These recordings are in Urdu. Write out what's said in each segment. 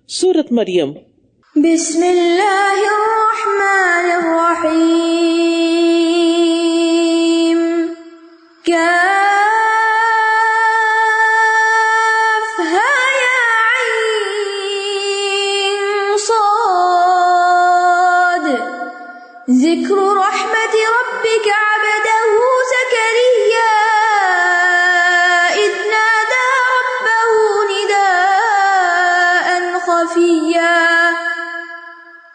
سورۃ مریم۔ بسم اللہ الرحمن الرحیم۔ کافہا یا عین صاد، ذکر رحمت ربک عبدہ زکریا اذ نادى ربه نداء خفيا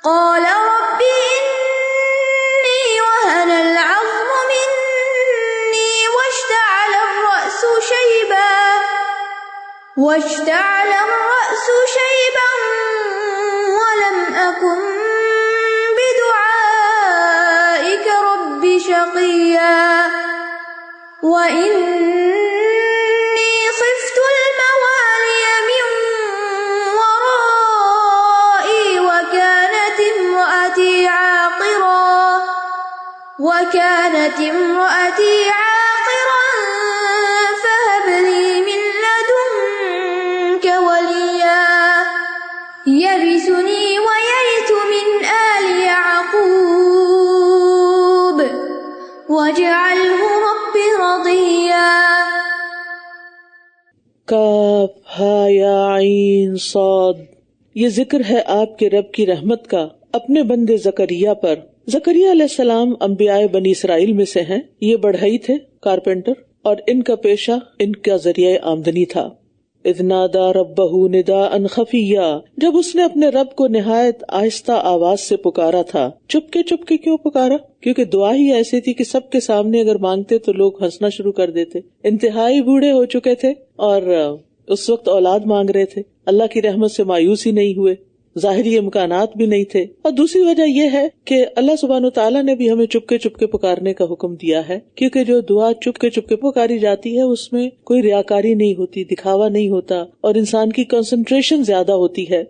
قال رب إني وهن العظم مني واشتعل الرأس شيبا ولم أكن بدعائك رب شقيا وإني خفت الموالي من ورائي وكانت امرأتي عاقرا فهب لي من لدنك وليا يرثني ويرث من آل يعقوب واجعله رب رضيا۔ کاف ہا یا عین صاد، یہ ذکر ہے آپ کے رب کی رحمت کا اپنے بندے زکریا پر۔ زکریا علیہ السلام انبیاء بنی اسرائیل میں سے ہیں۔ یہ بڑھئی تھے، کارپینٹر، اور ان کا پیشہ ان کا ذریعہ آمدنی تھا۔ اذ نادى ربہ نداء خفیا، جب اس نے اپنے رب کو نہایت آہستہ آواز سے پکارا تھا۔ چپکے چپکے کیوں پکارا؟ کیونکہ دعا ہی ایسی تھی کہ سب کے سامنے اگر مانگتے تو لوگ ہنسنا شروع کر دیتے۔ انتہائی بوڑھے ہو چکے تھے اور اس وقت اولاد مانگ رہے تھے۔ اللہ کی رحمت سے مایوس ہی نہیں ہوئے، ظاہری امکانات بھی نہیں تھے، اور دوسری وجہ یہ ہے کہ اللہ سبحانہ وتعالیٰ نے بھی ہمیں چپکے چپکے پکارنے کا حکم دیا ہے، کیونکہ جو دعا چپکے چپکے پکاری جاتی ہے اس میں کوئی ریاکاری نہیں ہوتی، دکھاوا نہیں ہوتا، اور انسان کی کنسنٹریشن زیادہ ہوتی ہے۔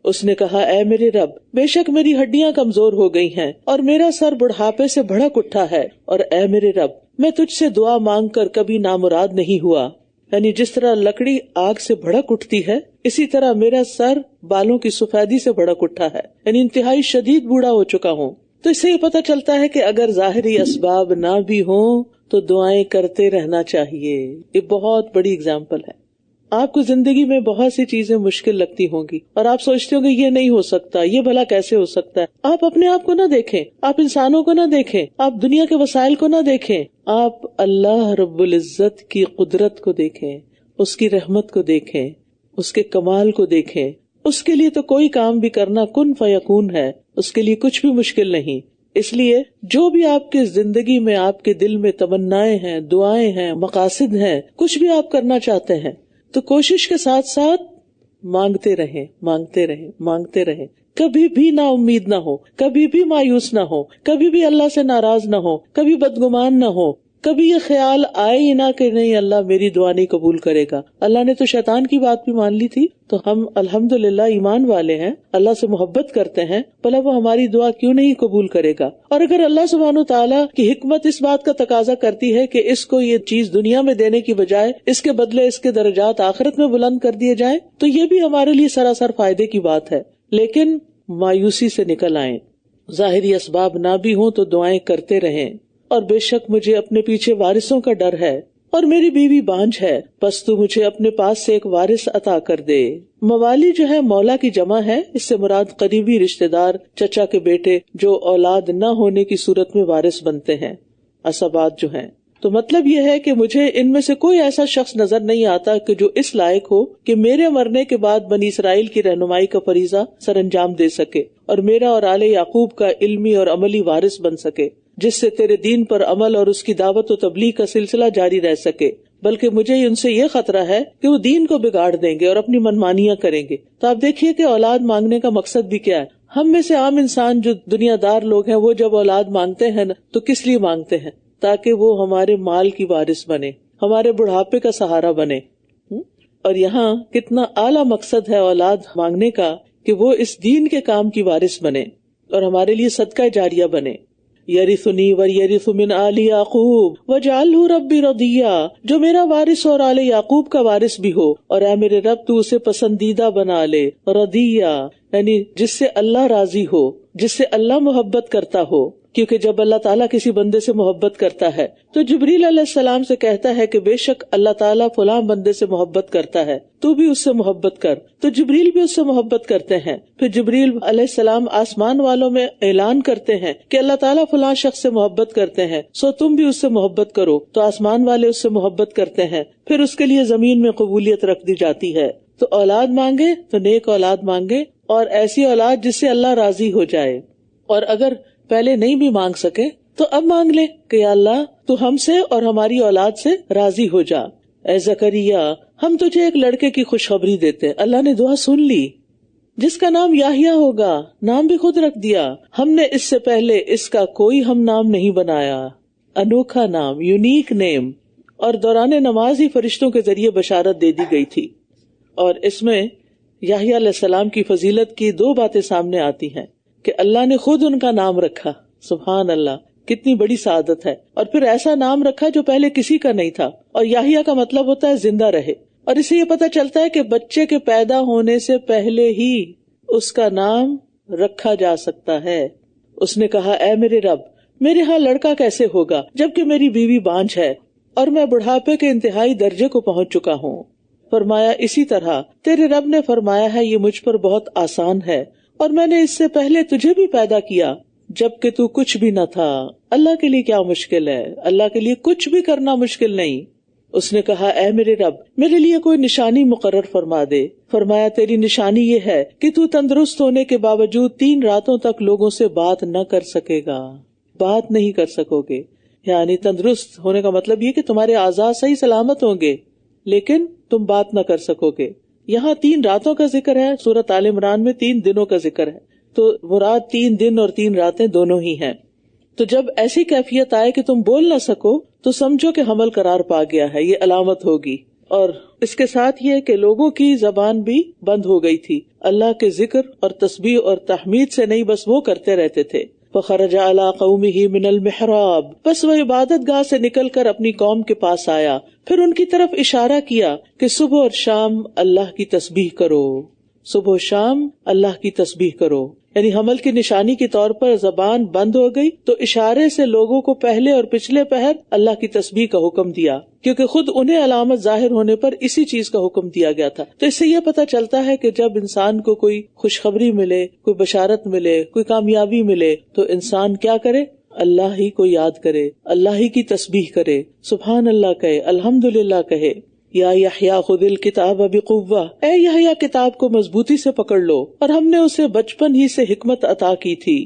اس نے کہا، اے میرے رب، بے شک میری ہڈیاں کمزور ہو گئی ہیں اور میرا سر بڑھاپے سے بھڑک اٹھا ہے، اور اے میرے رب، میں تجھ سے دعا مانگ کر کبھی نامراد نہیں ہوا۔ یعنی جس طرح لکڑی آگ سے بھڑک اٹھتی ہے، اسی طرح میرا سر بالوں کی سفیدی سے بھڑک اٹھا ہے، یعنی انتہائی شدید بوڑھا ہو چکا ہوں۔ تو اس سے یہ پتہ چلتا ہے کہ اگر ظاہری اسباب نہ بھی ہوں تو دعائیں کرتے رہنا چاہیے۔ یہ بہت بڑی اگزامپل ہے۔ آپ کو زندگی میں بہت سی چیزیں مشکل لگتی ہوں گی اور آپ سوچتے ہوں گے یہ نہیں ہو سکتا، یہ بھلا کیسے ہو سکتا ہے۔ آپ اپنے آپ کو نہ دیکھیں، آپ انسانوں کو نہ دیکھیں، آپ دنیا کے وسائل کو نہ دیکھیں، آپ اللہ رب العزت کی قدرت کو دیکھیں، اس کی رحمت کو دیکھیں، اس کے کمال کو دیکھیں۔ اس کے لیے تو کوئی کام بھی کرنا کن فیکون ہے، اس کے لیے کچھ بھی مشکل نہیں۔ اس لیے جو بھی آپ کی زندگی میں، آپ کے دل میں تمنائیں ہیں، دعائیں ہیں، مقاصد ہیں، کچھ بھی آپ کرنا چاہتے ہیں، تو کوشش کے ساتھ ساتھ مانگتے رہیں، مانگتے رہیں، مانگتے رہیں۔ کبھی بھی نا امید نہ ہو، کبھی بھی مایوس نہ ہو، کبھی بھی اللہ سے ناراض نہ ہو، کبھی بدگمان نہ ہو، کبھی یہ خیال آئے ہی نہ کہ نہیں اللہ میری دعا نہیں قبول کرے گا۔ اللہ نے تو شیطان کی بات بھی مان لی تھی، تو ہم الحمدللہ ایمان والے ہیں، اللہ سے محبت کرتے ہیں، بھلا وہ ہماری دعا کیوں نہیں قبول کرے گا؟ اور اگر اللہ سبحانہ تعالیٰ کی حکمت اس بات کا تقاضا کرتی ہے کہ اس کو یہ چیز دنیا میں دینے کی بجائے اس کے بدلے اس کے درجات آخرت میں بلند کر دیے جائیں، تو یہ بھی ہمارے لیے سراسر فائدے کی بات ہے۔ لیکن مایوسی سے نکل آئیں، ظاہری اسباب نہ بھی ہوں تو دعائیں کرتے رہیں۔ اور بے شک مجھے اپنے پیچھے وارثوں کا ڈر ہے، اور میری بیوی بانجھ ہے، پس تو مجھے اپنے پاس سے ایک وارث عطا کر دے۔ موالی جو ہے مولا کی جمع ہے، اس سے مراد قریبی رشتہ دار، چچا کے بیٹے جو اولاد نہ ہونے کی صورت میں وارث بنتے ہیں، عصبات جو ہیں۔ تو مطلب یہ ہے کہ مجھے ان میں سے کوئی ایسا شخص نظر نہیں آتا کہ جو اس لائق ہو کہ میرے مرنے کے بعد بنی اسرائیل کی رہنمائی کا فریضہ سر انجام دے سکے، اور میرا اور آل یعقوب کا علمی اور عملی وارث بن سکے، جس سے تیرے دین پر عمل اور اس کی دعوت و تبلیغ کا سلسلہ جاری رہ سکے۔ بلکہ مجھے ان سے یہ خطرہ ہے کہ وہ دین کو بگاڑ دیں گے اور اپنی منمانیاں کریں گے۔ تو آپ دیکھیے کہ اولاد مانگنے کا مقصد بھی کیا ہے۔ ہم میں سے عام انسان جو دنیا دار لوگ ہیں، وہ جب اولاد مانگتے ہیں تو کس لیے مانگتے ہیں؟ تاکہ وہ ہمارے مال کی وارث بنے، ہمارے بڑھاپے کا سہارا بنے۔ اور یہاں کتنا اعلیٰ مقصد ہے اولاد مانگنے کا کہ وہ اس دین کے کام کی وارث بنے اور ہمارے لیے صدقہ جاریہ بنے۔ یرثنی ویرث من آل یعقوب واجعلہ ربی رضیا، جو میرا وارث اور آل یعقوب کا وارث بھی ہو، اور اے میرے رب تو اسے پسندیدہ بنا لے، رضیا یعنی جس سے اللہ راضی ہو، جس سے اللہ محبت کرتا ہو، کیونکہ جب اللہ تعالیٰ کسی بندے سے محبت کرتا ہے تو جبریل علیہ السلام سے کہتا ہے کہ بے شک اللہ تعالیٰ فلاں بندے سے محبت کرتا ہے، تو بھی اس سے محبت کر، تو جبریل بھی اس سے محبت کرتے ہیں۔ پھر جبریل علیہ السلام آسمان والوں میں اعلان کرتے ہیں کہ اللہ تعالیٰ فلاں شخص سے محبت کرتے ہیں، سو تم بھی اس سے محبت کرو، تو آسمان والے اس سے محبت کرتے ہیں، پھر اس کے لیے زمین میں قبولیت رکھ دی جاتی ہے۔ تو اولاد مانگے تو نیک اولاد مانگے، اور ایسی اولاد جس سے اللہ راضی ہو جائے، اور اگر پہلے نہیں بھی مانگ سکے تو اب مانگ لے کہ یا اللہ تو ہم سے اور ہماری اولاد سے راضی ہو جا۔ اے زکریا ہم تجھے ایک لڑکے کی خوشخبری دیتے۔ اللہ نے دعا سن لی، جس کا نام یحییٰ ہوگا، نام بھی خود رکھ دیا، ہم نے اس سے پہلے اس کا کوئی ہم نام نہیں بنایا، انوکھا نام، یونیک نیم، اور دوران نماز ہی فرشتوں کے ذریعے بشارت دے دی گئی تھی۔ اور اس میں یحییٰ علیہ السلام کی فضیلت کی دو باتیں سامنے آتی ہیں کہ اللہ نے خود ان کا نام رکھا، سبحان اللہ، کتنی بڑی سعادت ہے، اور پھر ایسا نام رکھا جو پہلے کسی کا نہیں تھا، اور یحییٰ کا مطلب ہوتا ہے زندہ رہے، اور اس سے یہ پتہ چلتا ہے کہ بچے کے پیدا ہونے سے پہلے ہی اس کا نام رکھا جا سکتا ہے۔ اس نے کہا اے میرے رب، میرے ہاں لڑکا کیسے ہوگا جبکہ میری بیوی بانجھ ہے اور میں بڑھاپے کے انتہائی درجے کو پہنچ چکا ہوں۔ فرمایا اسی طرح تیرے رب نے فرمایا ہے یہ مجھ پر بہت آسان ہے، اور میں نے اس سے پہلے تجھے بھی پیدا کیا جبکہ تو کچھ بھی نہ تھا۔ اللہ کے لیے کیا مشکل ہے؟ اللہ کے لیے کچھ بھی کرنا مشکل نہیں۔ اس نے کہا اے میرے رب، میرے لیے کوئی نشانی مقرر فرما دے۔ فرمایا تیری نشانی یہ ہے کہ تو تندرست ہونے کے باوجود 3 راتوں تک لوگوں سے بات نہ کر سکے گا، بات نہیں کر سکو گے۔ یعنی تندرست ہونے کا مطلب یہ کہ تمہارے اعضاء صحیح سلامت ہوں گے لیکن تم بات نہ کر سکو گے۔ یہاں 3 راتوں کا ذکر ہے، سورۃ آل عمران میں 3 دنوں کا ذکر ہے، تو مراد 3 دن اور 3 راتیں دونوں ہی ہیں۔ تو جب ایسی کیفیت آئے کہ تم بول نہ سکو تو سمجھو کہ حمل قرار پا گیا ہے، یہ علامت ہوگی۔ اور اس کے ساتھ یہ کہ لوگوں کی زبان بھی بند ہو گئی تھی، اللہ کے ذکر اور تسبیح اور تحمید سے نہیں، بس وہ کرتے رہتے تھے۔ فخرج علی قومہ من المحراب، بس وہ عبادت گاہ سے نکل کر اپنی قوم کے پاس آیا، پھر ان کی طرف اشارہ کیا کہ صبح اور شام اللہ کی تسبیح کرو، صبح و شام اللہ کی تسبیح کرو۔ یعنی حمل کی نشانی کے طور پر زبان بند ہو گئی تو اشارے سے لوگوں کو پہلے اور پچھلے پہر اللہ کی تسبیح کا حکم دیا، کیونکہ خود انہیں علامت ظاہر ہونے پر اسی چیز کا حکم دیا گیا تھا۔ تو اس سے یہ پتہ چلتا ہے کہ جب انسان کو کوئی خوشخبری ملے، کوئی بشارت ملے، کوئی کامیابی ملے تو انسان کیا کرے؟ اللہ ہی کو یاد کرے، اللہ ہی کی تسبیح کرے، سبحان اللہ کہے، الحمدللہ کہے۔ یا یحییٰ خذ الکتاب بقوہ، اے یحییٰ کتاب کو مضبوطی سے پکڑ لو، اور ہم نے اسے بچپن ہی سے حکمت عطا کی تھی۔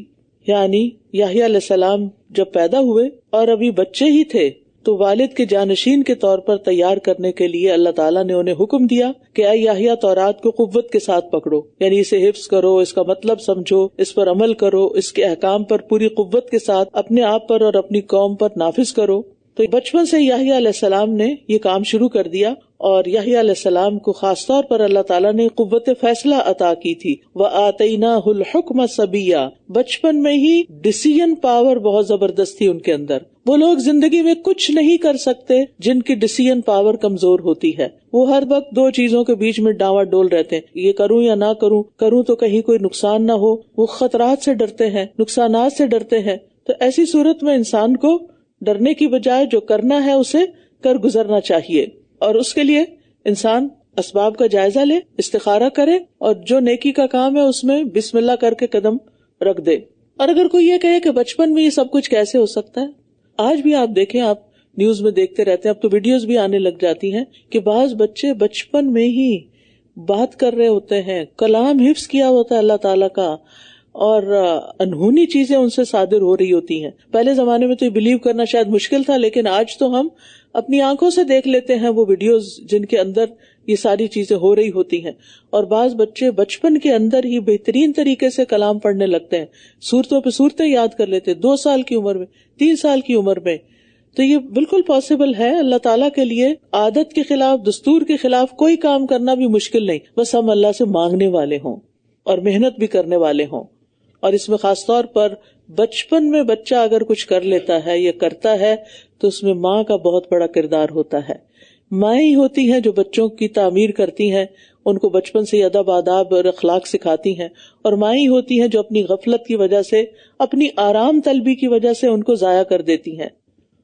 یعنی یحییٰ علیہ السلام جب پیدا ہوئے اور ابھی بچے ہی تھے تو والد کے جانشین کے طور پر تیار کرنے کے لیے اللہ تعالیٰ نے انہیں حکم دیا کہ اے یحییٰ تورات کو قوت کے ساتھ پکڑو، یعنی اسے حفظ کرو، اس کا مطلب سمجھو، اس پر عمل کرو، اس کے احکام پر پوری قوت کے ساتھ اپنے آپ پر اور اپنی قوم پر نافذ کرو۔ تو بچپن سے یحییٰ علیہ السلام نے یہ کام شروع کر دیا، اور یحییٰ علیہ السلام کو خاص طور پر اللہ تعالیٰ نے قوت فیصلہ عطا کی تھی۔ وَآتَيْنَاهُ الْحُكْمَ صَبِيًّا، بچپن میں ہی ڈیسیژن پاور بہت زبردست تھی ان کے اندر۔ وہ لوگ زندگی میں کچھ نہیں کر سکتے جن کی ڈیسیژن پاور کمزور ہوتی ہے، وہ ہر وقت 2 چیزوں کے بیچ میں ڈاواں ڈول رہتے ہیں، یہ کروں یا نہ کروں، کروں تو کہیں کوئی نقصان نہ ہو، وہ خطرات سے ڈرتے ہیں، نقصانات سے ڈرتے ہیں۔ تو ایسی صورت میں انسان کو ڈرنے کی بجائے جو کرنا ہے اسے کر گزرنا چاہیے، اور اس کے لیے انسان اسباب کا جائزہ لے، استخارہ کرے، اور جو نیکی کا کام ہے اس میں بسم اللہ کر کے قدم رکھ دے۔ اور اگر کوئی یہ کہے کہ بچپن میں یہ سب کچھ کیسے ہو سکتا ہے، آج بھی آپ دیکھیں، آپ نیوز میں دیکھتے رہتے ہیں، اب تو ویڈیوز بھی آنے لگ جاتی ہیں کہ بعض بچے بچپن میں ہی بات کر رہے ہوتے ہیں، کلام حفظ کیا ہوتا ہے اللہ تعالیٰ کا، اور انہونی چیزیں ان سے صادر ہو رہی ہوتی ہیں۔ پہلے زمانے میں تو یہ بلیو کرنا شاید مشکل تھا، لیکن آج تو ہم اپنی آنکھوں سے دیکھ لیتے ہیں وہ ویڈیوز جن کے اندر یہ ساری چیزیں ہو رہی ہوتی ہیں۔ اور بعض بچے بچپن کے اندر ہی بہترین طریقے سے کلام پڑھنے لگتے ہیں، صورتوں پہ صورتیں یاد کر لیتے 2 سال کی عمر میں، 3 سال کی عمر میں۔ تو یہ بالکل پاسبل ہے۔ اللہ تعالیٰ کے لیے عادت کے خلاف، دستور کے خلاف کوئی کام کرنا بھی مشکل نہیں، بس ہم اللہ سے مانگنے والے ہوں اور محنت بھی کرنے والے ہوں۔ اور اس میں خاص طور پر بچپن میں بچہ اگر کچھ کر لیتا ہے یا کرتا ہے تو اس میں ماں کا بہت بڑا کردار ہوتا ہے. مائیں ہی ہوتی ہیں جو بچوں کی تعمیر کرتی ہیں، ان کو بچپن سے ادب آداب اور اخلاق سکھاتی ہیں، اور مائیں ہی ہوتی ہیں جو اپنی غفلت کی وجہ سے، اپنی آرام طلبی کی وجہ سے ان کو ضائع کر دیتی ہیں.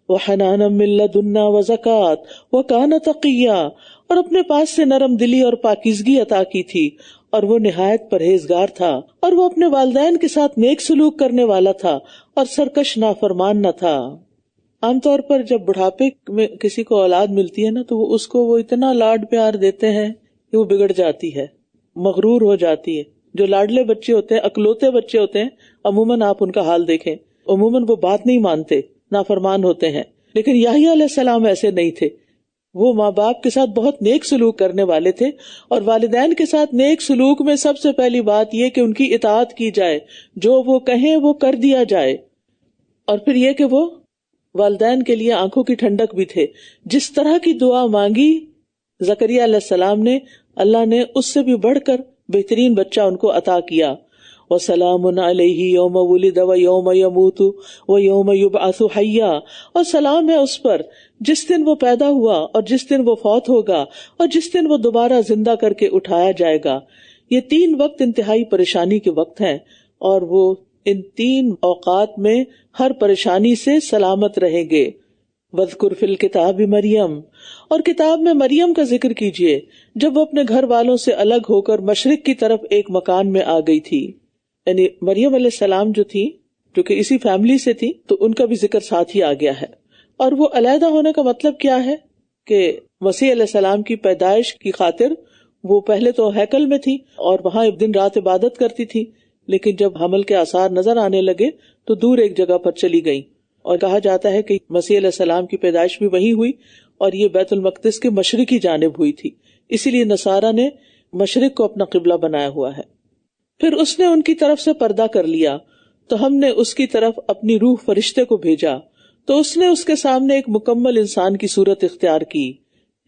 وَحَنَانًا مِن لَّدُنَّا وَزَكَاةً وَكَانَ تَقِيًّا، اور اپنے پاس سے نرم دلی اور پاکیزگی عطا کی تھی، اور وہ نہایت پرہیزگار تھا، اور وہ اپنے والدین کے ساتھ نیک سلوک کرنے والا تھا اور سرکش نافرمان نہ تھا. عام طور پر جب بڑھاپے میں کسی کو اولاد ملتی ہے نا تو وہ اتنا لاڈ پیار دیتے ہیں کہ وہ بگڑ جاتی ہے، مغرور ہو جاتی ہے. جو لاڈلے بچے ہوتے ہیں، اکلوتے بچے ہوتے ہیں، عموماً آپ ان کا حال دیکھیں، عموماً وہ بات نہیں مانتے، نافرمان ہوتے ہیں. لیکن یحییٰ علیہ السلام ایسے نہیں تھے. وہ ماں باپ کے ساتھ بہت نیک سلوک کرنے والے تھے، اور والدین کے ساتھ نیک سلوک میں سب سے پہلی بات یہ کہ ان کی اطاعت کی جائے، جو وہ کہیں وہ کر دیا جائے. اور پھر یہ کہ وہ والدین کے لیے آنکھوں کی ٹھنڈک بھی تھے. جس طرح کی دعا مانگی زکریا علیہ السلام نے، اللہ نے اس سے بھی بڑھ کر بہترین بچہ ان کو عطا کیا. وَسَلَامٌ عَلَيْهِ يَوْمَ وُلِدَ وَيَوْمَ يَمُوتُ وَيَوْمَ يُبْعَثُ حَيًّا، اور سلام ہے اس پر جس دن وہ پیدا ہوا اور جس دن وہ فوت ہوگا اور جس دن وہ دوبارہ زندہ کر کے اٹھایا جائے گا. یہ 3 وقت انتہائی پریشانی کے وقت ہیں، اور وہ ان 3 اوقات میں ہر پریشانی سے سلامت رہیں گے. وَاذْكُرْ فِي الْكِتَابِ مریم، اور کتاب میں مریم کا ذکر کیجیے جب وہ اپنے گھر والوں سے الگ ہو کر مشرق کی طرف ایک مکان میں آ گئی تھی. یعنی مریم علیہ السلام جو تھی، جو کہ اسی فیملی سے تھی، تو ان کا بھی ذکر ساتھ ہی آ گیا ہے. اور وہ علیحدہ ہونے کا مطلب کیا ہے کہ مسیح علیہ السلام کی پیدائش کی خاطر وہ پہلے تو ہیکل میں تھی اور وہاں دن رات عبادت کرتی تھی، لیکن جب حمل کے آثار نظر آنے لگے تو دور ایک جگہ پر چلی گئیں. اور کہا جاتا ہے کہ مسیح علیہ السلام کی پیدائش بھی وہیں ہوئی، اور یہ بیت المقدس کے مشرقی جانب ہوئی تھی، اسی لیے نصارہ نے مشرق کو اپنا قبلہ بنایا ہوا ہے. پھر اس نے ان کی طرف سے پردہ کر لیا تو ہم نے اس کی طرف اپنی روح فرشتے کو بھیجا، تو اس نے اس کے سامنے ایک مکمل انسان کی صورت اختیار کی.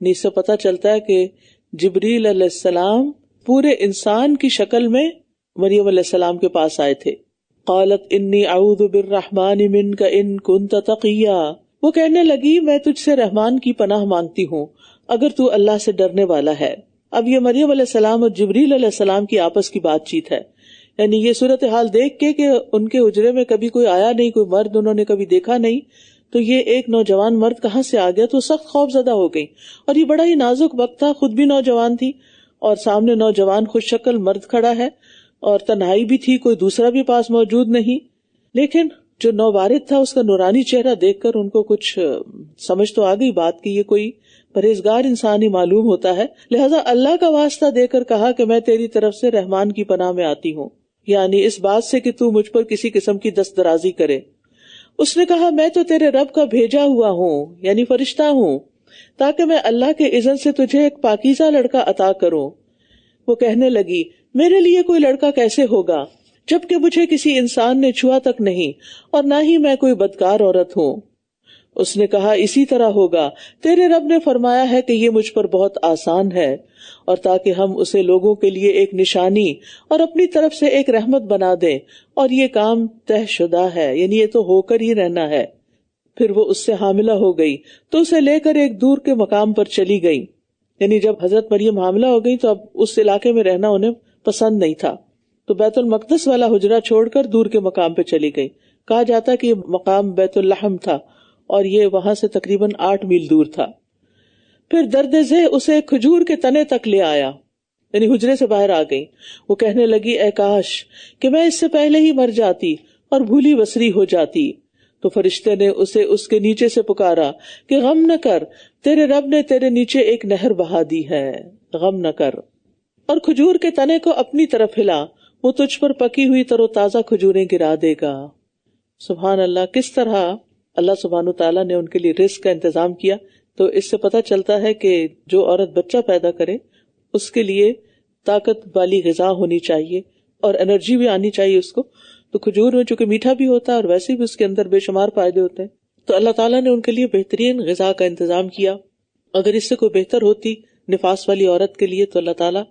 اس سے پتہ چلتا ہے کہ جبریل علیہ السلام پورے انسان کی شکل میں مریم علیہ السلام کے پاس آئے تھے. قالت انی اعوذ بالرحمن منک ان کنت تقیا، وہ کہنے لگی میں تجھ سے رحمان کی پناہ مانگتی ہوں اگر تو اللہ سے ڈرنے والا ہے. اب یہ مریم علیہ السلام اور جبریل علیہ السلام کی آپس کی بات چیت ہے. یعنی یہ صورتحال دیکھ کے کہ ان کے حجرے میں کبھی کوئی آیا نہیں، کوئی مرد انہوں نے کبھی دیکھا نہیں، تو یہ ایک نوجوان مرد کہاں سے آ گیا، تو سخت خوف زدہ ہو گئی. اور یہ بڑا ہی نازک وقت تھا، خود بھی نوجوان تھی اور سامنے نوجوان خوش شکل مرد کھڑا ہے، اور تنہائی بھی تھی، کوئی دوسرا بھی پاس موجود نہیں. لیکن جو نوبارد تھا اس کا نورانی چہرہ دیکھ کر ان کو کچھ سمجھ تو آ گئی بات کی یہ کوئی پرہیزگار انسان ہی معلوم ہوتا ہے، لہذا اللہ کا واسطہ دے کر کہا کہ میں تیری طرف سے رحمان کی پناہ میں آتی ہوں، یعنی اس بات سے کہ تو مجھ پر کسی قسم کی دست درازی کرے. اس نے کہا میں تو تیرے رب کا بھیجا ہوا ہوں، یعنی فرشتہ ہوں، تاکہ میں اللہ کے اذن سے تجھے ایک پاکیزہ لڑکا عطا کروں. وہ کہنے لگی میرے لیے کوئی لڑکا کیسے ہوگا جبکہ مجھے کسی انسان نے چھوا تک نہیں، اور نہ ہی میں کوئی بدکار عورت ہوں. اس نے کہا اسی طرح ہوگا، تیرے رب نے فرمایا ہے کہ یہ مجھ پر بہت آسان ہے، اور تاکہ ہم اسے لوگوں کے لیے ایک نشانی اور اپنی طرف سے ایک رحمت بنا دیں، اور یہ کام طے شدہ ہے، یعنی یہ تو ہو کر ہی رہنا ہے. پھر وہ اس سے حاملہ ہو گئی تو اسے لے کر ایک دور کے مقام پر چلی گئی. یعنی جب حضرت مریم حاملہ ہو گئی تو اب اس علاقے میں رہنا انہیں پسند نہیں تھا، تو بیت المقدس والا حجرہ چھوڑ کر دور کے مقام پہ چلی گئی. کہا جاتا کہ یہ مقام بیت اللحم تھا اور یہ وہاں سے تقریباً 8 میل دور تھا. پھر درد ذہ اسے ایک کھجور کے تنے تک لے آیا، یعنی حجرے سے باہر آ گئی. وہ کہنے لگی اے کاش کہ میں اس سے پہلے ہی مر جاتی اور بھولی بسری ہو جاتی. تو فرشتے نے اسے اس کے نیچے سے پکارا کہ غم نہ کر، تیرے رب نے تیرے نیچے ایک نہر بہا دی ہے، غم نہ کر. اور کھجور کے تنے کو اپنی طرف ہلا، وہ تجھ پر پکی ہوئی تر و تازہ کھجوریں گرا دے گا. سبحان اللہ، کس طرح اللہ سبحانہ تعالیٰ نے ان کے لیے رزق کا انتظام کیا. تو اس سے پتہ چلتا ہے کہ جو عورت بچہ پیدا کرے اس کے لیے طاقت والی غذا ہونی چاہیے اور انرجی بھی آنی چاہیے اس کو. تو کھجور میں چونکہ میٹھا بھی ہوتا ہے اور ویسے بھی اس کے اندر بے شمار فائدے ہوتے ہیں، تو اللہ تعالیٰ نے ان کے لیے بہترین غذا کا انتظام کیا. اگر اس سے کوئی بہتر ہوتی نفاس والی عورت کے لیے تو اللہ تعالیٰ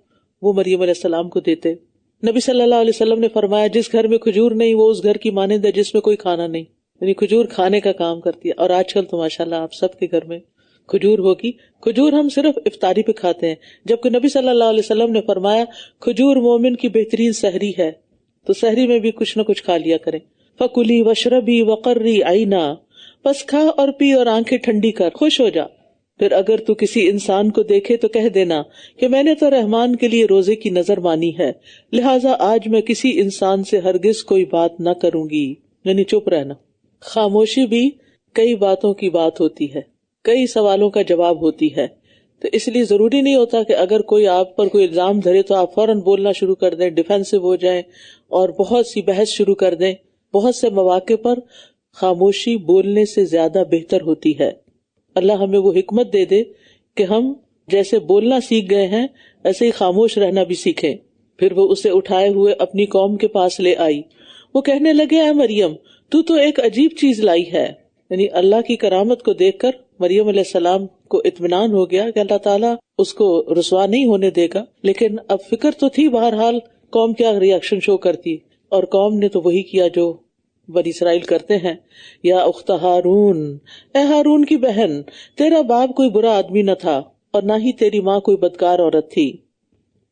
وہ مریم علیہ السلام کو دیتے. نبی صلی اللہ علیہ وسلم نے فرمایا جس گھر میں کھجور نہیں وہ اس گھر کی مانند ہے جس میں کوئی کھانا نہیں. یعنی کھجور کھانے کا کام کرتی ہے. اور آج کل تو ماشاءاللہ آپ سب کے گھر میں کھجور ہوگی. کھجور ہم صرف افطاری پہ کھاتے ہیں، جبکہ نبی صلی اللہ علیہ وسلم نے فرمایا کھجور مومن کی بہترین سحری ہے، تو سحری میں بھی کچھ نہ کچھ کھا لیا کریں. فکلی وشربی وقرری عینا، بس کھا اور پی اور آنکھیں ٹھنڈی کر، خوش ہو جا. پھر اگر تو کسی انسان کو دیکھے تو کہہ دینا کہ میں نے تو رحمان کے لیے روزے کی نظر مانی ہے، لہٰذا آج میں کسی انسان سے ہرگز کوئی بات نہ کروں گی. یعنی چپ رہنا. خاموشی بھی کئی باتوں کی بات ہوتی ہے، کئی سوالوں کا جواب ہوتی ہے. تو اس لیے ضروری نہیں ہوتا کہ اگر کوئی آپ پر کوئی الزام دھرے تو آپ فوراً بولنا شروع کر دیں، ڈیفینسو ہو جائیں اور بہت سی بحث شروع کر دیں. بہت سے مواقع پر خاموشی بولنے سے زیادہ بہتر ہوتی ہے. اللہ ہمیں وہ حکمت دے دے کہ ہم جیسے بولنا سیکھ گئے ہیں ایسے ہی خاموش رہنا بھی سیکھیں. پھر وہ اسے اٹھائے ہوئے اپنی قوم کے پاس لے آئی. وہ کہنے لگے اے مریم تو ایک عجیب چیز لائی ہے. یعنی اللہ کی کرامت کو دیکھ کر مریم علیہ السلام کو اطمینان ہو گیا کہ اللہ تعالیٰ اس کو رسوا نہیں ہونے دے گا. لیکن اب فکر تو تھی بہرحال قوم کیا ری ایکشن شو کرتی، اور قوم نے تو وہی کیا جو بنی اسرائیل کرتے ہیں. یا اخت ہارون، اے ہارون کی بہن، تیرا باپ کوئی برا آدمی نہ تھا اور نہ ہی تیری ماں کوئی بدکار عورت تھی.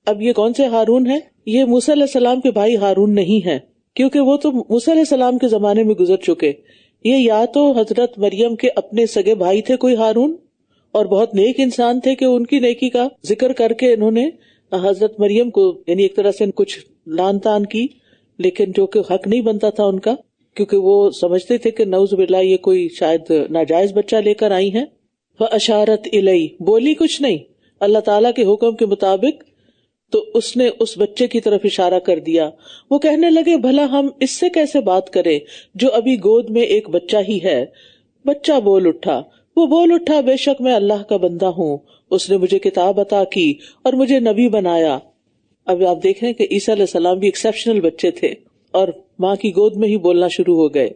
اب یہ کون سے ہارون ہیں؟ یہ موسیٰ علیہ السلام کے بھائی ہارون نہیں ہیں، کیونکہ وہ تو موسیٰ علیہ السلام کے زمانے میں گزر چکے. یہ یا تو حضرت مریم کے اپنے سگے بھائی تھے کوئی ہارون، اور بہت نیک انسان تھے کہ ان کی نیکی کا ذکر کر کے انہوں نے حضرت مریم کو یعنی ایک طرح سے کچھ لان تان کی، لیکن جو کہ حق نہیں بنتا تھا ان کا، کیونکہ وہ سمجھتے تھے کہ نعوذ باللہ یہ کوئی شاید ناجائز بچہ لے کر آئی ہیں. فَأَشَارَتْ إِلَيْهِ، بولی کچھ نہیں اللہ تعالیٰ کے حکم کے مطابق، تو اس نے اس بچے کی طرف اشارہ کر دیا. وہ کہنے لگے بھلا ہم اس سے کیسے بات کریں جو ابھی گود میں ایک بچہ ہی ہے. بچہ بول اٹھا، وہ بول اٹھا بے شک میں اللہ کا بندہ ہوں، اس نے مجھے کتاب عطا کی اور مجھے نبی بنایا. اب آپ دیکھیں کہ عیسیٰ علیہ السلام بھی ایکسیپشنل بچے تھے اور ماں کی گود میں ہی بولنا شروع ہو گئے.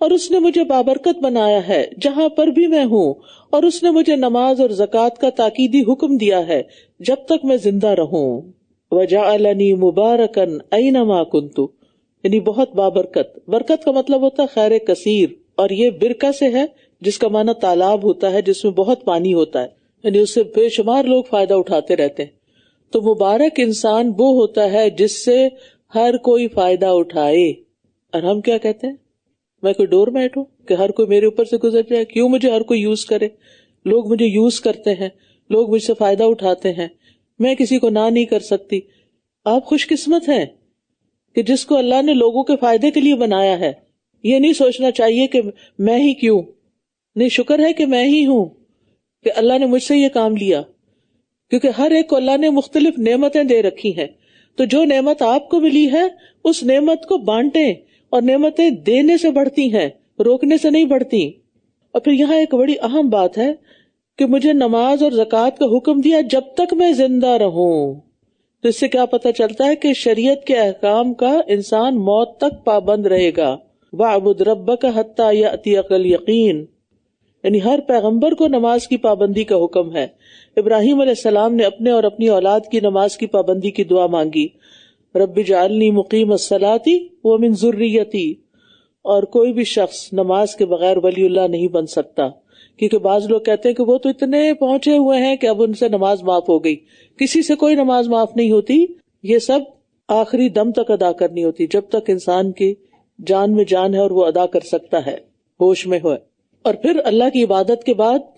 اور اس نے مجھے بابرکت بنایا ہے جہاں پر بھی میں ہوں، اور اس نے مجھے نماز اور زکوٰۃ کا تاکیدی حکم دیا ہے جب تک میں زندہ رہوں. وجعلنی مبارکن اینما کنت، یعنی بہت بابرکت. برکت کا مطلب ہوتا ہے خیر کثیر، اور یہ برکہ سے ہے جس کا معنی تالاب ہوتا ہے جس میں بہت پانی ہوتا ہے، یعنی اس سے بے شمار لوگ فائدہ اٹھاتے رہتے ہیں. تو مبارک انسان وہ ہوتا ہے جس سے ہر کوئی فائدہ اٹھائے. اور ہم کیا کہتے ہیں، میں کوئی ڈور میٹ ہوں کہ ہر کوئی میرے اوپر سے گزر جائے، کیوں مجھے ہر کوئی یوز کرے. لوگ مجھے یوز کرتے ہیں، لوگ مجھ سے فائدہ اٹھاتے ہیں، میں کسی کو نہ نہیں کر سکتی. آپ خوش قسمت ہیں کہ جس کو اللہ نے لوگوں کے فائدے کے لیے بنایا ہے. یہ نہیں سوچنا چاہیے کہ میں ہی کیوں، نہیں، شکر ہے کہ میں ہی ہوں کہ اللہ نے مجھ سے یہ کام لیا، کیونکہ ہر ایک کو اللہ نے مختلف نعمتیں دے رکھی ہیں. تو جو نعمت آپ کو ملی ہے اس نعمت کو بانٹیں، اور نعمتیں دینے سے بڑھتی ہیں، روکنے سے نہیں بڑھتی. اور پھر یہاں ایک بڑی اہم بات ہے کہ مجھے نماز اور زکوٰۃ کا حکم دیا جب تک میں زندہ رہوں. تو اس سے کیا پتہ چلتا ہے کہ شریعت کے احکام کا انسان موت تک پابند رہے گا. وَاعْبُدْ رَبَّكَ حَتَّى يَأْتِيَكَ الْيَقِينُ، یعنی ہر پیغمبر کو نماز کی پابندی کا حکم ہے. ابراہیم علیہ السلام نے اپنے اور اپنی اولاد کی نماز کی پابندی کی دعا مانگی، رب اجعلنی مقیم الصلاۃ ومن ذریتی. اور کوئی بھی شخص نماز کے بغیر ولی اللہ نہیں بن سکتا، کیونکہ بعض لوگ کہتے ہیں کہ وہ تو اتنے پہنچے ہوئے ہیں کہ اب ان سے نماز معاف ہو گئی. کسی سے کوئی نماز معاف نہیں ہوتی، یہ سب آخری دم تک ادا کرنی ہوتی، جب تک انسان کی جان میں جان ہے اور وہ ادا کر سکتا ہے، ہوش میں ہوئے. اور پھر اللہ کی عبادت کے بعد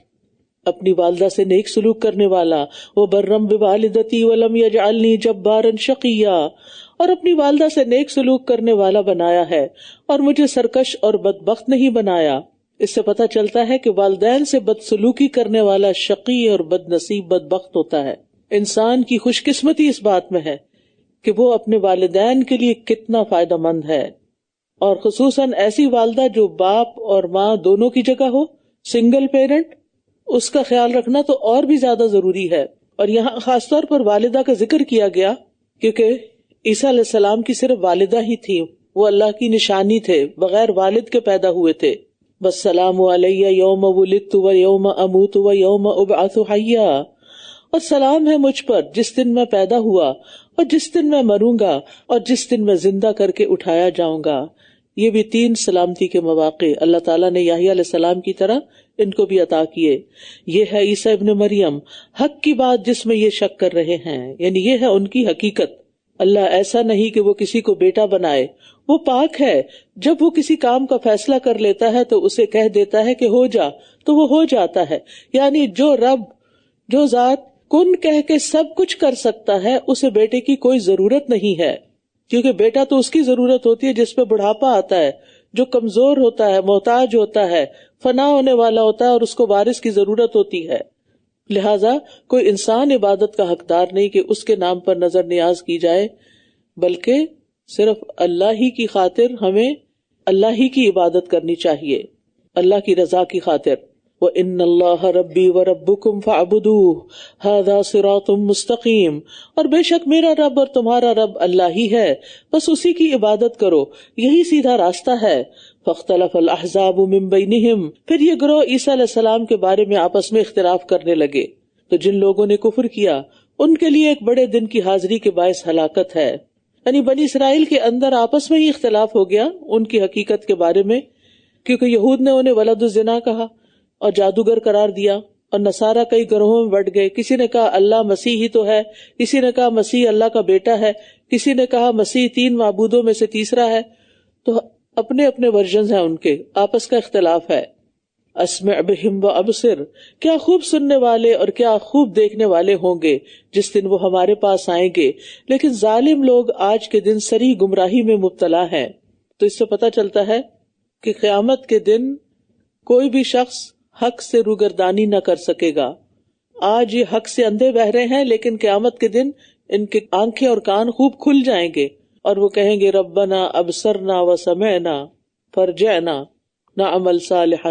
اپنی والدہ سے نیک سلوک کرنے والا. وَبَرًّا بِوَالِدَتِي وَلَمْ يَجْعَلْنِي جَبَّارًا شَقِيًّا، اور اپنی والدہ سے نیک سلوک کرنے والا بنایا ہے اور مجھے سرکش اور بدبخت نہیں بنایا. اس سے پتہ چلتا ہے کہ والدین سے بدسلوکی کرنے والا شقی اور بد نصیب بدبخت ہوتا ہے. انسان کی خوش قسمتی اس بات میں ہے کہ وہ اپنے والدین کے لیے کتنا فائدہ مند ہے، اور خصوصاً ایسی والدہ جو باپ اور ماں دونوں کی جگہ ہو، سنگل پیرنٹ، اس کا خیال رکھنا تو اور بھی زیادہ ضروری ہے. اور یہاں خاص طور پر والدہ کا ذکر کیا گیا کیونکہ عیسیٰ علیہ السلام کی صرف والدہ ہی تھی، وہ اللہ کی نشانی تھے، بغیر والد کے پیدا ہوئے تھے. والسلام علی یوم ولدت و یوم اموت و یوم ابعث حیا، اور سلام ہے مجھ پر جس دن میں پیدا ہوا اور جس دن میں مروں گا اور جس دن میں زندہ کر کے اٹھایا جاؤں گا. یہ بھی 3 سلامتی کے مواقع اللہ تعالیٰ نے یحییٰ علیہ السلام کی طرح ان کو بھی عطا کیے. یہ ہے عیسیٰ ابن مریم، حق کی بات جس میں یہ شک کر رہے ہیں، یعنی یہ ہے ان کی حقیقت. اللہ ایسا نہیں کہ وہ کسی کو بیٹا بنائے، وہ پاک ہے. جب وہ کسی کام کا فیصلہ کر لیتا ہے تو اسے کہہ دیتا ہے کہ ہو جا، تو وہ ہو جاتا ہے. یعنی جو ذات کن کہہ کے سب کچھ کر سکتا ہے، اسے بیٹے کی کوئی ضرورت نہیں ہے. کیونکہ بیٹا تو اس کی ضرورت ہوتی ہے جس پہ بڑھاپا آتا ہے، جو کمزور ہوتا ہے، محتاج ہوتا ہے، فنا ہونے والا ہوتا ہے اور اس کو وارث کی ضرورت ہوتی ہے. لہذا کوئی انسان عبادت کا حقدار نہیں کہ اس کے نام پر نظر نیاز کی جائے، بلکہ صرف اللہ ہی کی خاطر ہمیں اللہ ہی کی عبادت کرنی چاہیے، اللہ کی رضا کی خاطر. وَإِنَّ اللَّهَ رَبِّي وَرَبُّكُمْ فَاعْبُدُوهُ هَذَا صِرَاطٌ مُسْتَقِيمٌ، اور بے شک میرا رب اور تمہارا رب اللہ ہی ہے، بس اسی کی عبادت کرو، یہی سیدھا راستہ ہے. فَاخْتَلَفَ الْأَحْزَابُ مِن بَيْنِهِمْ، پھر یہ گروہ عیسیٰ علیہ السلام کے بارے میں آپس میں اختلاف کرنے لگے. تو جن لوگوں نے کفر کیا ان کے لیے ایک بڑے دن کی حاضری کے باعث ہلاکت ہے. یعنی بنی اسرائیل کے اندر آپس میں ہی اختلاف ہو گیا ان کی حقیقت کے بارے میں، کیونکہ یہود نے انہیں ولد الزنا کہا اور جادوگر قرار دیا، اور نصارہ کئی گروہوں میں بٹ گئے. کسی نے کہا اللہ مسیح ہی تو ہے، کسی نے کہا مسیح اللہ کا بیٹا ہے، کسی نے کہا مسیح 3 معبودوں میں سے تیسرا ہے. تو اپنے اپنے ورژنز ہیں ان کے، آپس کا اختلاف ہے. اسمع بہم و ابصر، کیا خوب سننے والے اور کیا خوب دیکھنے والے ہوں گے جس دن وہ ہمارے پاس آئیں گے. لیکن ظالم لوگ آج کے دن صریح گمراہی میں مبتلا ہیں. تو اس سے پتہ چلتا ہے کہ قیامت کے دن کوئی بھی شخص حق سے روگردانی نہ کر سکے گا. آج یہ حق سے اندھے بہ رہے ہیں، لیکن قیامت کے دن ان کی آنکھیں اور کان خوب کھل جائیں گے اور وہ کہیں گے ربنا ابصرنا وسمعنا فرجعنا نعمل صالحا،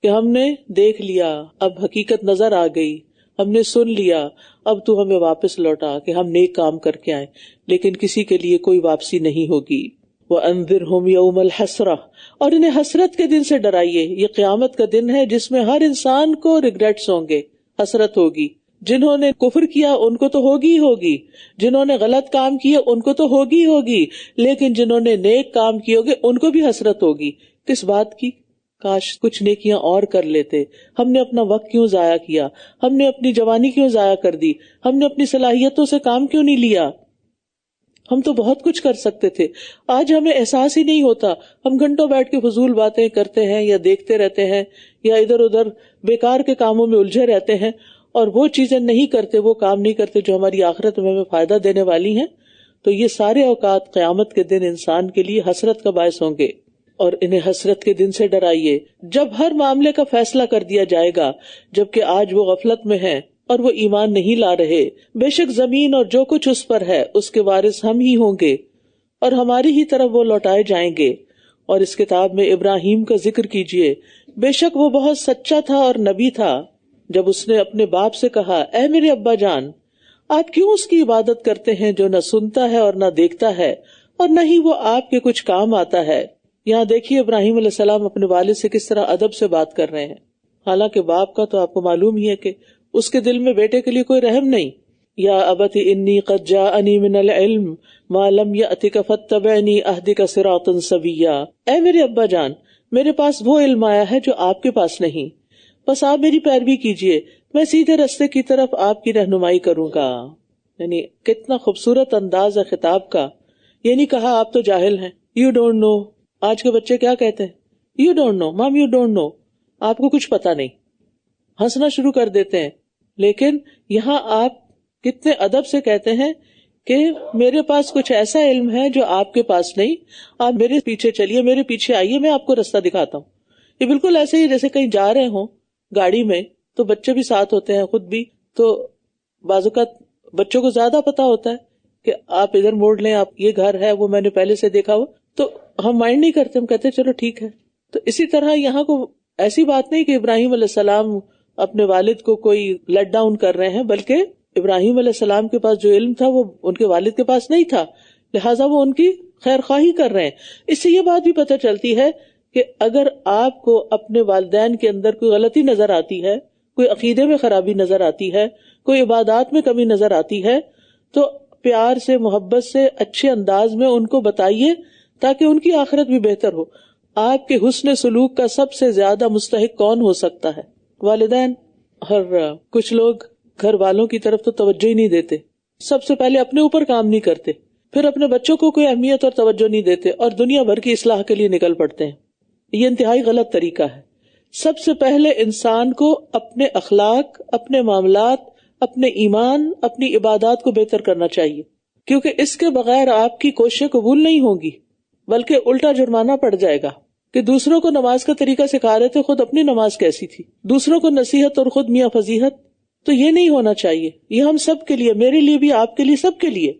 کہ ہم نے دیکھ لیا، اب حقیقت نظر آ گئی، ہم نے سن لیا، اب تو ہمیں واپس لوٹا کہ ہم نیک کام کر کے آئیں. لیکن کسی کے لیے کوئی واپسی نہیں ہوگی. وَأَنذِرْهُمْ يَوْمَ الْحَسْرَةِ، اور انہیں حسرت کے دن سے ڈرائیے. یہ قیامت کا دن ہے جس میں ہر انسان کو ریگریٹس ہوں گے، حسرت ہوگی. جنہوں نے کفر کیا ان کو تو ہوگی ہی ہوگی، جنہوں نے غلط کام کیے ان کو تو ہوگی ہی ہوگی، لیکن جنہوں نے نیک کام کیے ہوگے ان کو بھی حسرت ہوگی. کس بات کی؟ کاش کچھ نیکیاں اور کر لیتے. ہم نے اپنا وقت کیوں ضائع کیا؟ ہم نے اپنی جوانی کیوں ضائع کر دی؟ ہم نے اپنی صلاحیتوں سے کام کیوں نہیں لیا؟ ہم تو بہت کچھ کر سکتے تھے. آج ہمیں احساس ہی نہیں ہوتا. ہم گھنٹوں بیٹھ کے فضول باتیں کرتے ہیں یا دیکھتے رہتے ہیں یا ادھر ادھر بیکار کے کاموں میں الجھے رہتے ہیں اور وہ چیزیں نہیں کرتے، وہ کام نہیں کرتے جو ہماری آخرت میں ہمیں فائدہ دینے والی ہیں. تو یہ سارے اوقات قیامت کے دن انسان کے لیے حسرت کا باعث ہوں گے، اور انہیں حسرت کے دن سے ڈرائیے جب ہر معاملے کا فیصلہ کر دیا جائے گا، جبکہ آج وہ غفلت میں ہیں اور وہ ایمان نہیں لا رہے. بے شک زمین اور جو کچھ اس پر ہے اس کے وارث ہم ہی ہوں گے اور ہماری ہی طرف وہ لوٹائے جائیں گے. اور اس کتاب میں ابراہیم کا ذکر کیجیے، بے شک وہ بہت سچا تھا اور نبی تھا. جب اس نے اپنے باپ سے کہا اے میرے ابا جان، آپ کیوں اس کی عبادت کرتے ہیں جو نہ سنتا ہے اور نہ دیکھتا ہے اور نہ ہی وہ آپ کے کچھ کام آتا ہے. یہاں دیکھیے ابراہیم علیہ السلام اپنے والد سے کس طرح ادب سے بات کر رہے ہیں. حالانکہ باپ کا تو آپ کو معلوم ہی ہے کہ اس کے دل میں بیٹے کے لیے کوئی رحم نہیں. یا ابت انی قد جاءنی من العلم ما لم یأتک فاتبعنی اہدک صراطا سویا. اے میرے ابا جان، میرے پاس وہ علم آیا ہے جو آپ کے پاس نہیں، بس آپ میری پیروی کیجیے، میں سیدھے رستے کی طرف آپ کی رہنمائی کروں گا. یعنی کتنا خوبصورت انداز ہے خطاب کا. یہ نہیں کہا آپ تو جاہل ہیں، یو ڈونٹ نو. آج کے بچے کیا کہتے ہیں؟ یو ڈونٹ نو مام، یو ڈونٹ نو، آپ کو کچھ پتا نہیں، ہنسنا شروع کر دیتے ہیں. لیکن یہاں آپ کتنے ادب سے کہتے ہیں کہ میرے پاس کچھ ایسا علم ہے جو آپ کے پاس نہیں، آپ میرے پیچھے چلیے، میرے پیچھے آئیے، میں آپ کو رستہ دکھاتا ہوں. یہ بالکل ایسے ہی جیسے کہیں جا رہے ہوں گاڑی میں تو بچے بھی ساتھ ہوتے ہیں، خود بھی، تو بعض اوقات بچوں کو زیادہ پتا ہوتا ہے کہ آپ ادھر موڑ لیں، آپ یہ گھر ہے وہ میں نے پہلے سے دیکھا ہوا، تو ہم مائنڈ نہیں کرتے، ہم کہتے ہیں چلو ٹھیک ہے. تو اسی طرح یہاں کو ایسی بات نہیں کہ ابراہیم علیہ السلام اپنے والد کو کوئی لیٹ ڈاؤن کر رہے ہیں، بلکہ ابراہیم علیہ السلام کے پاس جو علم تھا وہ ان کے والد کے پاس نہیں تھا، لہٰذا وہ ان کی خیر خواہی کر رہے ہیں. اس سے یہ بات بھی پتہ چلتی ہے کہ اگر آپ کو اپنے والدین کے اندر کوئی غلطی نظر آتی ہے، کوئی عقیدے میں خرابی نظر آتی ہے، کوئی عبادات میں کمی نظر آتی ہے، تو پیار سے، محبت سے، اچھے انداز میں ان کو بتائیے تاکہ ان کی آخرت بھی بہتر ہو. آپ کے حسن سلوک کا سب سے زیادہ مستحق کون ہو سکتا ہے؟ والدین. اور کچھ لوگ گھر والوں کی طرف تو توجہ ہی نہیں دیتے، سب سے پہلے اپنے اوپر کام نہیں کرتے، پھر اپنے بچوں کو کوئی اہمیت اور توجہ نہیں دیتے اور دنیا بھر کی اصلاح کے لیے نکل پڑتے ہیں. یہ انتہائی غلط طریقہ ہے. سب سے پہلے انسان کو اپنے اخلاق، اپنے معاملات، اپنے ایمان، اپنی عبادات کو بہتر کرنا چاہیے، کیونکہ اس کے بغیر آپ کی کوششیں قبول نہیں ہوں گی، بلکہ الٹا جرمانہ پڑ جائے گا. کہ دوسروں کو نماز کا طریقہ سکھا رہے تھے، خود اپنی نماز کیسی تھی، دوسروں کو نصیحت اور خود میاں فضیحت. تو یہ نہیں ہونا چاہیے. یہ ہم سب کے لیے، میرے لیے بھی، آپ کے لیے، سب کے لیے،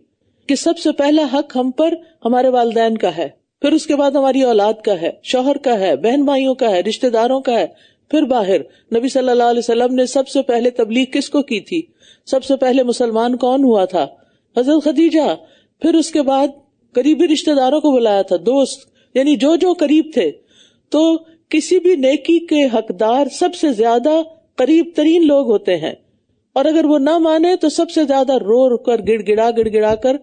کہ سب سے پہلا حق ہم پر ہمارے والدین کا ہے، پھر اس کے بعد ہماری اولاد کا ہے، شوہر کا ہے، بہن بھائیوں کا ہے، رشتہ داروں کا ہے، پھر باہر. نبی صلی اللہ علیہ وسلم نے سب سے پہلے تبلیغ کس کو کی تھی؟ سب سے پہلے مسلمان کون ہوا تھا؟ حضرت خدیجہ. پھر اس کے بعد قریبی رشتہ داروں کو بلایا تھا، دوست، یعنی جو قریب تھے. تو کسی بھی نیکی کے حقدار سب سے زیادہ قریب ترین لوگ ہوتے ہیں، اور اگر وہ نہ مانے تو سب سے زیادہ رو کر گڑ گڑا کر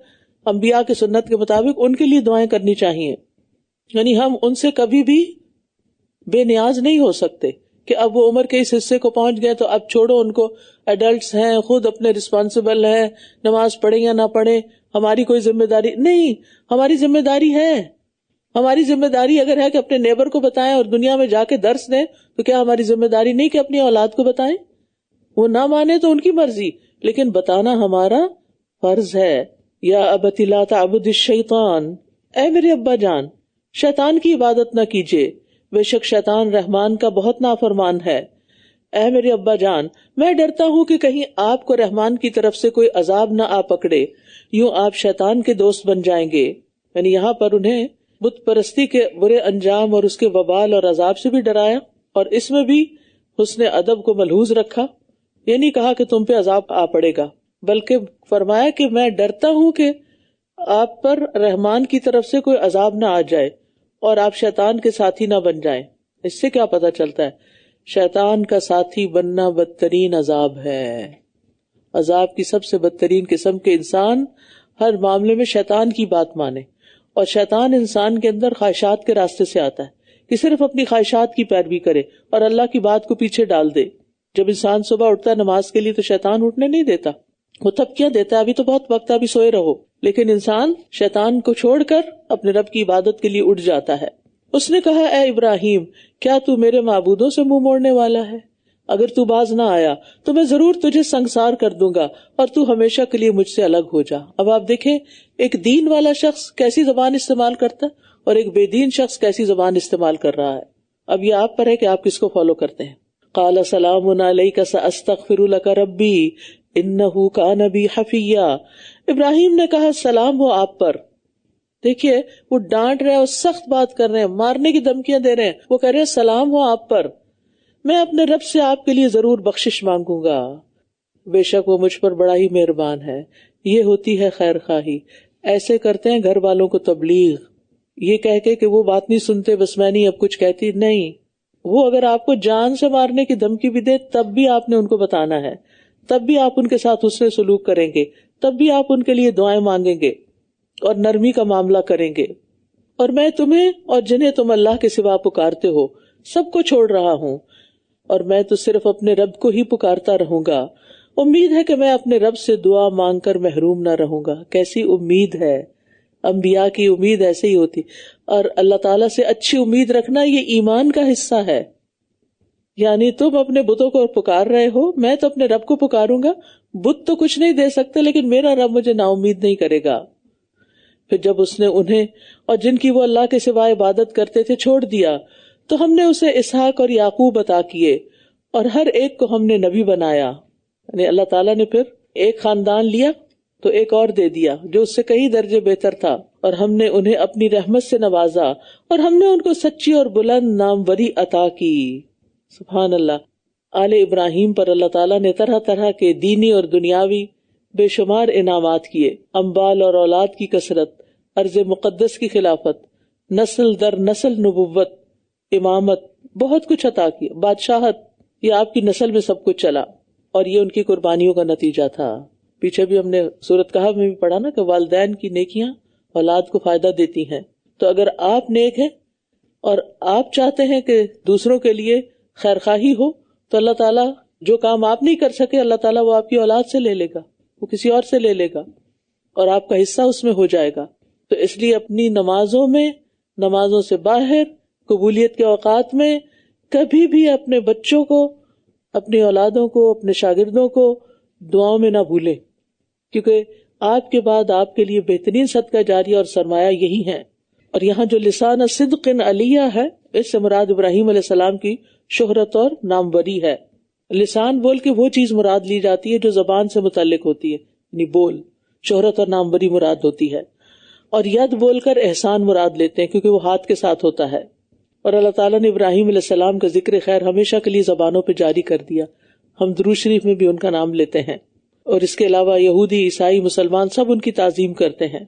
انبیاء کی سنت کے مطابق ان کے لیے دعائیں کرنی چاہیے. یعنی ہم ان سے کبھی بھی بے نیاز نہیں ہو سکتے کہ اب وہ عمر کے اس حصے کو پہنچ گئے تو اب چھوڑو ان کو، ایڈلٹس ہیں، خود اپنے رسپانسبل ہیں، نماز پڑھیں یا نہ پڑھیں، ہماری کوئی ذمہ داری نہیں. ہماری ذمہ داری ہے. ہماری ذمہ داری اگر ہے کہ اپنے نیبر کو بتائیں اور دنیا میں جا کے درس دیں، تو کیا ہماری ذمہ داری نہیں کہ اپنی اولاد کو بتائیں؟ وہ نہ مانے تو ان کی مرضی، لیکن بتانا ہمارا فرض ہے. یا ابت لا تعبد الشیطان، اے میرے ابا جان شیطان کی عبادت نہ کیجیے، بے شک شیطان رحمان کا بہت نافرمان ہے. اے میرے ابا جان میں ڈرتا ہوں کہ کہیں آپ کو رحمان کی طرف سے کوئی عذاب نہ آ پکڑے، یوں آپ شیطان کے دوست بن جائیں گے. یعنی یہاں پر انہیں بت پرستی کے برے انجام اور اس کے وبال اور عذاب سے بھی ڈرایا، اور اس میں بھی حسن ادب کو ملحوظ رکھا. یہ نہیں کہا کہ تم پہ عذاب آ پڑے گا، بلکہ فرمایا کہ میں ڈرتا ہوں کہ آپ پر رحمان کی طرف سے کوئی عذاب نہ آ جائے اور آپ شیطان کے ساتھی نہ بن جائیں. اس سے کیا پتہ چلتا ہے؟ شیطان کا ساتھی بننا بدترین عذاب ہے. عذاب کی سب سے بدترین قسم کے انسان ہر معاملے میں شیطان کی بات مانے، اور شیطان انسان کے اندر خواہشات کے راستے سے آتا ہے کہ صرف اپنی خواہشات کی پیروی کرے اور اللہ کی بات کو پیچھے ڈال دے. جب انسان صبح اٹھتا ہے نماز کے لیے تو شیطان اٹھنے نہیں دیتا، وہ تب کیا دیتا ہے ابھی تو بہت وقت، ابھی سوئے رہو. لیکن انسان شیطان کو چھوڑ کر اپنے رب کی عبادت کے لیے اٹھ جاتا ہے. اس نے کہا اے ابراہیم کیا تو میرے معبودوں سے منہ موڑنے والا ہے؟ اگر تو باز نہ آیا تو میں ضرور تجھے سنگسار کر دوں گا اور تو ہمیشہ کے لیے مجھ سے الگ ہو جا. اب آپ دیکھیں ایک دین والا شخص کیسی زبان استعمال کرتا ہے اور ایک بے دین شخص کیسی زبان استعمال کر رہا ہے. اب یہ آپ پر ہے کہ آپ کس کو فالو کرتے ہیں. قال سلام علیک ساستغفر لک ربی انہ کان بی حفیا. ابراہیم نے کہا سلام ہو آپ پر. دیکھیے وہ ڈانٹ رہے ہیں، سخت بات کر رہے ہیں، مارنے کی دھمکیاں دے رہے ہیں، وہ کہہ رہے ہیں سلام ہو آپ پر، میں اپنے رب سے آپ کے لیے ضرور بخشش مانگوں گا، بے شک وہ مجھ پر بڑا ہی مہربان ہے. یہ ہوتی ہے خیر خواہی. ایسے کرتے ہیں گھر والوں کو تبلیغ، یہ کہہ کے کہ وہ بات نہیں سنتے، بس میں نہیں اب کچھ کہتی. نہیں، وہ اگر آپ کو جان سے مارنے کی دھمکی بھی دے تب بھی آپ نے ان کو بتانا ہے، تب بھی آپ ان کے ساتھ حسن سلوک کریں گے، تب بھی آپ ان کے لیے دعائیں مانگیں گے اور نرمی کا معاملہ کریں گے. اور میں تمہیں اور جنہیں تم اللہ کے سوا پکارتے ہو سب کو چھوڑ رہا ہوں، اور میں تو صرف اپنے رب کو ہی پکارتا رہوں گا. امید ہے کہ میں اپنے رب سے دعا مانگ کر محروم نہ رہوں گا. کیسی امید ہے! انبیاء کی امید ایسے ہی ہوتی، اور اللہ تعالیٰ سے اچھی امید رکھنا یہ ایمان کا حصہ ہے. یعنی تم اپنے بتوں کو پکار رہے ہو، میں تو اپنے رب کو پکاروں گا. بت تو کچھ نہیں دے سکتے لیکن میرا رب مجھے نا امید نہیں کرے گا. پھر جب اس نے انہیں اور جن کی وہ اللہ کے سوا عبادت کرتے تھے چھوڑ دیا تو ہم نے اسے اسحاق اور یعقوب عطا کیے اور ہر ایک کو ہم نے نبی بنایا. یعنی اللہ تعالیٰ نے پھر ایک خاندان لیا تو ایک اور دے دیا جو اس سے کئی درجے بہتر تھا، اور ہم نے انہیں اپنی رحمت سے نوازا اور ہم نے ان کو سچی اور بلند ناموری عطا کی. سبحان اللہ. آل ابراہیم پر اللہ تعالیٰ نے طرح طرح کے دینی اور دنیاوی بے شمار انعامات کیے. اموال اور اولاد کی کثرت، ارض مقدس کی خلافت، نسل در نسل نبوت، امامت، بہت کچھ عطا کیا. بادشاہت، یہ آپ کی نسل میں سب کچھ چلا، اور یہ ان کی قربانیوں کا نتیجہ تھا. پیچھے بھی ہم نے سورۃ کہف میں بھی پڑھا نا کہ والدین کی نیکیاں اولاد کو فائدہ دیتی ہیں. تو اگر آپ نیک ہیں اور آپ چاہتے ہیں کہ دوسروں کے لیے خیر خواہی ہو تو اللہ تعالیٰ جو کام آپ نہیں کر سکے اللہ تعالیٰ وہ آپ کی اولاد سے لے لے گا, وہ کسی اور سے لے لے گا اور آپ کا حصہ اس میں ہو جائے گا. تو اس لیے اپنی نمازوں میں, نمازوں سے باہر, قبولیت کے اوقات میں کبھی بھی اپنے بچوں کو, اپنی اولادوں کو, اپنے شاگردوں کو دعاؤں میں نہ بھولیں, کیونکہ آپ کے بعد آپ کے لیے بہترین صدقہ جاریہ اور سرمایہ یہی ہے. اور یہاں جو لسان صدق علیہ ہے, اس سے مراد ابراہیم علیہ السلام کی شہرت اور ناموری ہے. لسان بول کے وہ چیز مراد لی جاتی ہے جو زبان سے متعلق ہوتی ہے, یعنی بول. شہرت اور ناموری مراد ہوتی ہے. اور ید بول کر احسان مراد لیتے ہیں کیونکہ وہ ہاتھ کے ساتھ ہوتا ہے. اور اللہ تعالیٰ نے ابراہیم علیہ السلام کا ذکر خیر ہمیشہ کے لیے زبانوں پہ جاری کر دیا. ہم درود شریف میں بھی ان کا نام لیتے ہیں. اور اس کے علاوہ یہودی, عیسائی, مسلمان سب ان کی تعظیم کرتے ہیں.